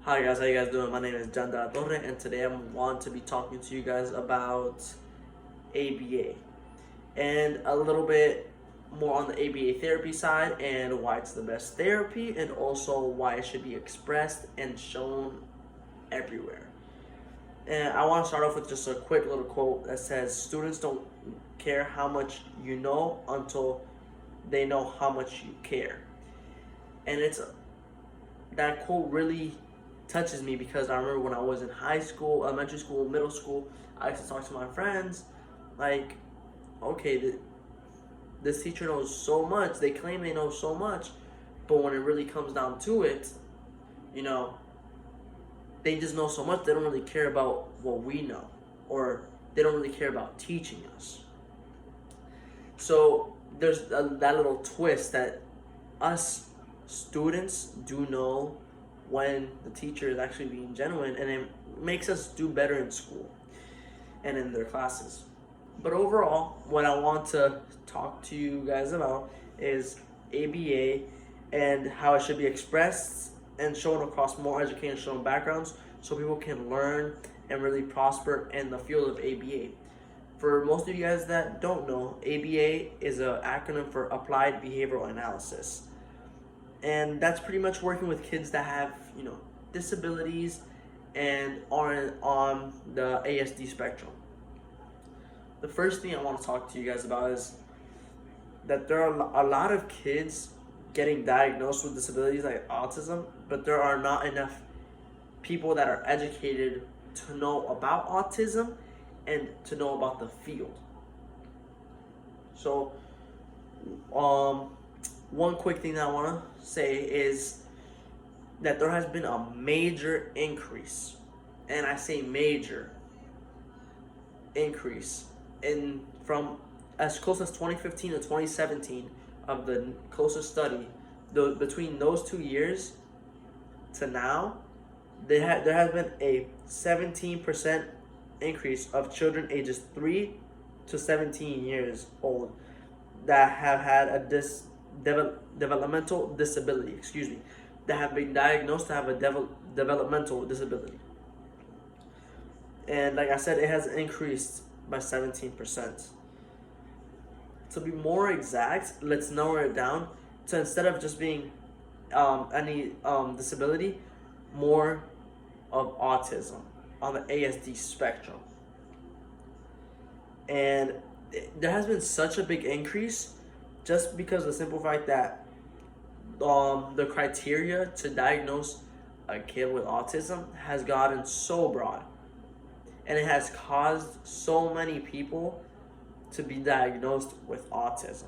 Hi guys, how you guys doing? My name is John De La Torre, and today I want to be talking to you guys about ABA and a little bit more on the ABA therapy side and why it's the best therapy and also why it should be expressed and shown everywhere. And I want to start off with just a quick little quote that says, "Students don't care how much you know until they know how much you care." And that quote really touches me because I remember when I was in high school, elementary school, middle school, I used to talk to my friends like, okay, this teacher knows so much. They claim they know so much, but when it really comes down to it, you know, they just know so much. They don't really care about what we know, or they don't really care about teaching us. So there's that little twist that us students do know when the teacher is actually being genuine, and it makes us do better in school and in their classes. But overall, what I want to talk to you guys about is ABA and how it should be expressed and shown across more educational backgrounds so people can learn and really prosper in the field of ABA. For most of you guys that don't know, ABA is an acronym for Applied Behavioral Analysis. And that's pretty much working with kids that have, disabilities and are on the ASD spectrum. The first thing I want to talk to you guys about is that there are a lot of kids getting diagnosed with disabilities like autism, but there are not enough people that are educated to know about autism and to know about the field. So, one quick thing that I want to say is that there has been a major increase, and I say major increase, in from as close as 2015 to 2017 of the closest study. Between those 2 years to now, there has been a 17% increase of children ages 3 to 17 years old that have had a developmental disability, that have been diagnosed to have a developmental disability. And like I said, it has increased by 17%. To be more exact, let's narrow it down to, instead of just being any disability, more of autism on the ASD spectrum. And there has been such a big increase just because of the simple fact that the criteria to diagnose a kid with autism has gotten so broad, and it has caused so many people to be diagnosed with autism.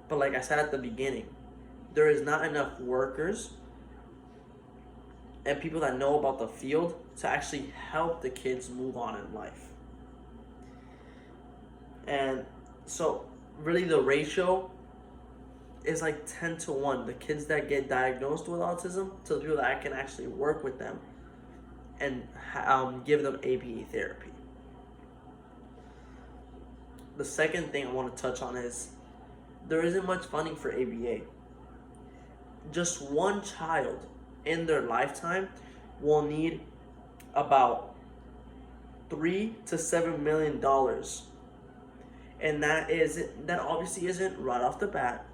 But like I said at the beginning, there is not enough workers and people that know about the field to actually help the kids move on in life. And so really the ratio is like 10 to 1, the kids that get diagnosed with autism to the people that I can actually work with them and give them ABA therapy. The second thing I want to touch on is there isn't much funding for ABA. Just one child in their lifetime will need about $3 to $7 million, and that obviously isn't right off the bat.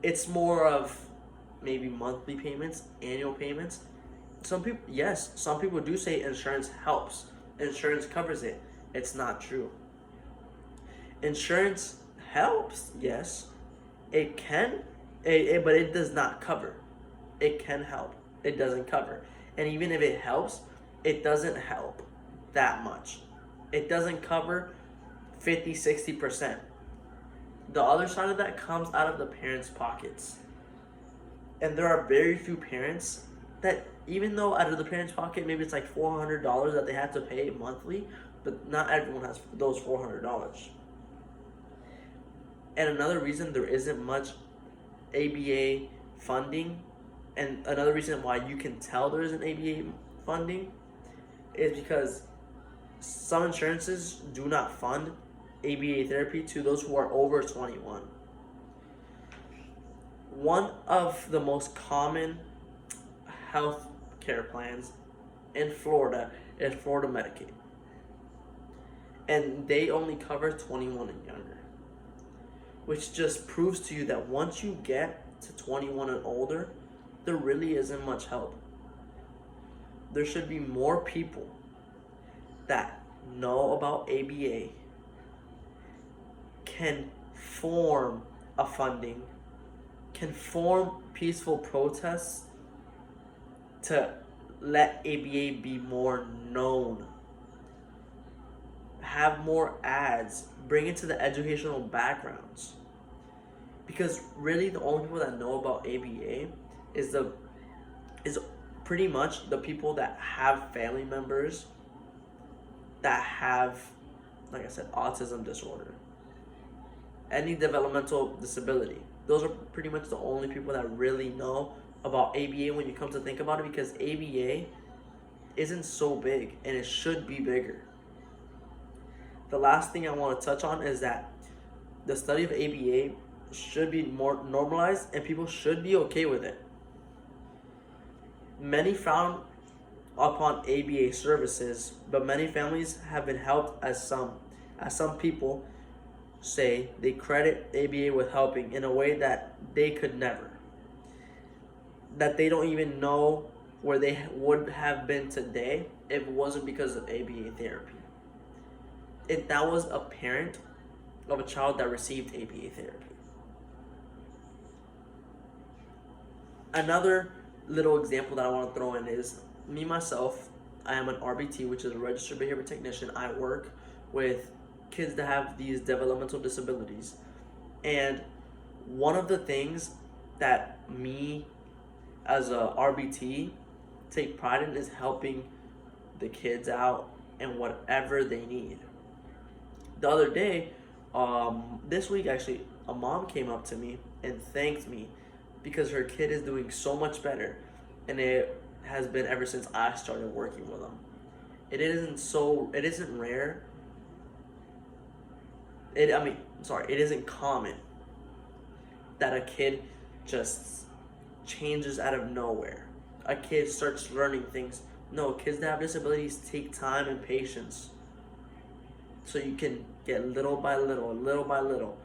It's more of maybe monthly payments, annual payments. Some people do say insurance helps. Insurance covers it. It's not true. Insurance helps, yes. It can, but it does not cover. It can help. It doesn't cover. And even if it helps, it doesn't help that much. It doesn't cover 50-60%. The other side of that comes out of the parents' pockets. And there are very few parents that, even though out of the parents' pocket, maybe it's like $400 that they have to pay monthly, but not everyone has those $400. And another reason there isn't much ABA funding, and another reason why you can tell there isn't ABA funding, is because some insurances do not fund ABA therapy to those who are over 21. One of the most common health care plans in Florida is Florida Medicaid. And they only cover 21 and younger, which just proves to you that once you get to 21 and older, there really isn't much help. There should be more people that know about ABA, can form a funding, can form peaceful protests to let ABA be more known, have more ads, bring it to the educational backgrounds. Because really the only people that know about ABA is pretty much the people that have family members that have, like I said, autism disorder, any developmental disability. Those are pretty much the only people that really know about ABA when you come to think about it, because ABA isn't so big and it should be bigger. The last thing I want to touch on is that the study of ABA should be more normalized and people should be okay with it. Many frown upon ABA services, but many families have been helped, as some people say they credit ABA with helping in a way that they could never. That they don't even know where they would have been today if it wasn't because of ABA therapy. If that was a parent of a child that received ABA therapy. Another little example that I want to throw in is me myself. I am an RBT, which is a registered behavior technician. I work with kids that have these developmental disabilities, and one of the things that me as a RBT take pride in is helping the kids out and whatever they need. The other day, this week actually, a mom came up to me and thanked me because her kid is doing so much better, and it has been ever since I started working with them. It isn't rare. It isn't common that a kid just changes out of nowhere. A kid starts learning things. No, kids that have disabilities take time and patience. So you can get little by little.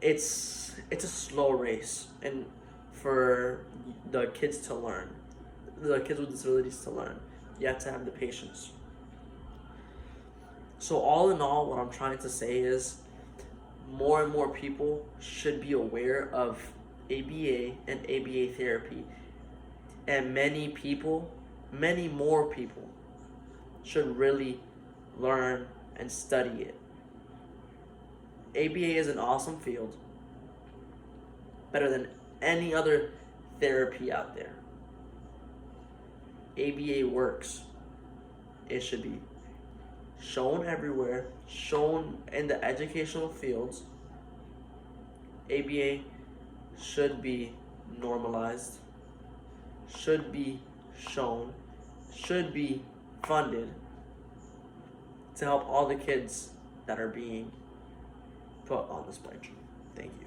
It's a slow race, and for the kids to learn, the kids with disabilities to learn, you have to have the patience. So all in all, what I'm trying to say is more and more people should be aware of ABA and ABA therapy, and many more people should really learn and study it. ABA is an awesome field, better than any other therapy out there. ABA works. It should be shown everywhere, shown in the educational fields. ABA should be normalized, should be shown, should be funded to help all the kids that are being put on the spectrum. Thank you.